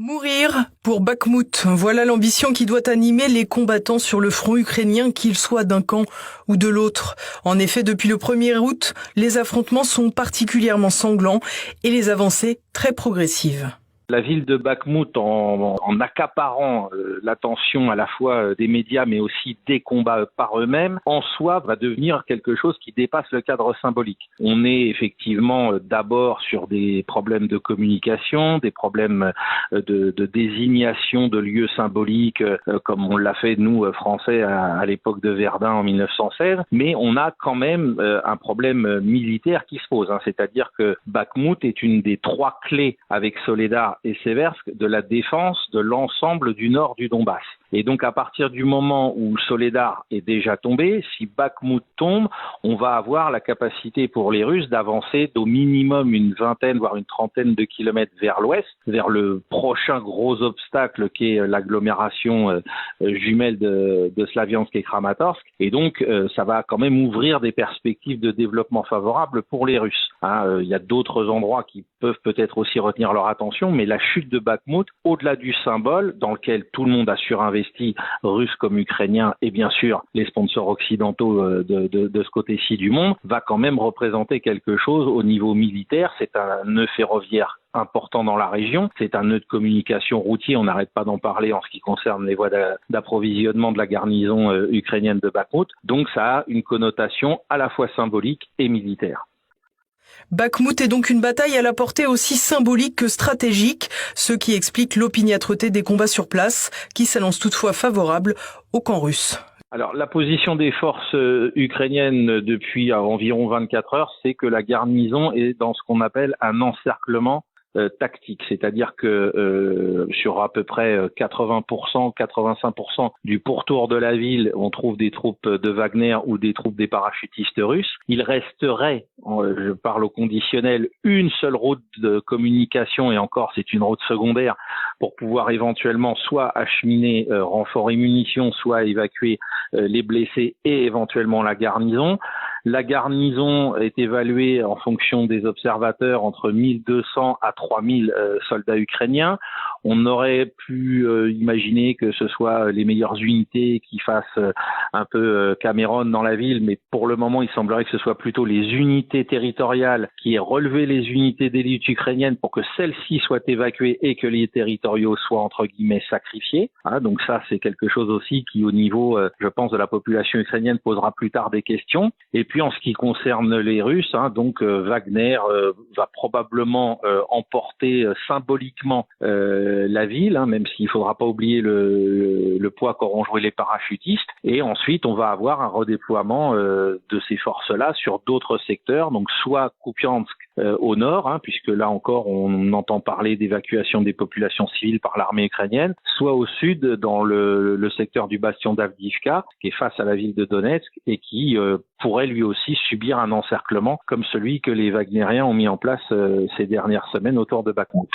Mourir pour Bakhmout, voilà l'ambition qui doit animer les combattants sur le front ukrainien, qu'ils soient d'un camp ou de l'autre. En effet, depuis le 1er août, les affrontements sont particulièrement sanglants et les avancées très progressives. La ville de Bakhmout, en accaparant l'attention à la fois des médias mais aussi des combats par eux-mêmes, en soi va devenir quelque chose qui dépasse le cadre symbolique. On est effectivement d'abord sur des problèmes de communication, des problèmes de désignation de lieux symboliques, comme on l'a fait nous Français à l'époque de Verdun en 1916, mais on a quand même un problème militaire qui se pose, c'est-à-dire que Bakhmout est une des trois clés avec Soledar et Seversk de la défense de l'ensemble du nord du Donbass. Et donc à partir du moment où Soledar est déjà tombé, si Bakhmout tombe, on va avoir la capacité pour les Russes d'avancer d'au minimum une vingtaine, voire une trentaine de kilomètres vers l'ouest, vers le prochain gros obstacle qui est l'agglomération jumelle de Slaviansk et Kramatorsk. Et donc ça va quand même ouvrir des perspectives de développement favorables pour les Russes. Il y a d'autres endroits qui peuvent peut-être aussi retenir leur attention, mais la chute de Bakhmout, au-delà du symbole dans lequel tout le monde a surinvesti, Russes comme Ukrainiens et bien sûr les sponsors occidentaux de ce côté-ci du monde, va quand même représenter quelque chose au niveau militaire. C'est un nœud ferroviaire important dans la région, c'est un nœud de communication routier, on n'arrête pas d'en parler en ce qui concerne les voies d'approvisionnement de la garnison ukrainienne de Bakhmout, donc ça a une connotation à la fois symbolique et militaire. Bakhmout est donc une bataille à la portée aussi symbolique que stratégique, ce qui explique l'opiniâtreté des combats sur place, qui s'annonce toutefois favorable au camp russe. Alors, la position des forces ukrainiennes depuis environ 24 heures, c'est que la garnison est dans ce qu'on appelle un encerclement tactique, c'est-à-dire que sur à peu près 80%, 85% du pourtour de la ville, on trouve des troupes de Wagner ou des troupes des parachutistes russes. Il resterait, je parle au conditionnel, une seule route de communication, et encore c'est une route secondaire, pour pouvoir éventuellement soit acheminer renforts et munitions, soit évacuer les blessés et éventuellement la garnison. La garnison est évaluée en fonction des observateurs entre 1200 à 3000 soldats ukrainiens. On aurait pu imaginer que ce soit les meilleures unités qui fassent un peu Cameron dans la ville, mais pour le moment, il semblerait que ce soit plutôt les unités territoriales qui aient relevé les unités d'élite ukrainiennes pour que celles-ci soient évacuées et que les territoriaux soient, entre guillemets, sacrifiés. Donc ça, c'est quelque chose aussi qui, au niveau, je pense, de la population ukrainienne, posera plus tard des questions. Et puis, en ce qui concerne les Russes, donc Wagner va probablement emporter symboliquement la ville, même s'il ne faudra pas oublier le poids qu'auront joué les parachutistes. Et ensuite, on va avoir un redéploiement de ces forces-là sur d'autres secteurs, donc soit Kupiansk au nord, puisque là encore, on entend parler d'évacuation des populations civiles par l'armée ukrainienne, soit au sud, dans le secteur du bastion d'Avdiivka, qui est face à la ville de Donetsk, et qui pourrait lui aussi subir un encerclement comme celui que les Wagnériens ont mis en place ces dernières semaines autour de Bakhmout.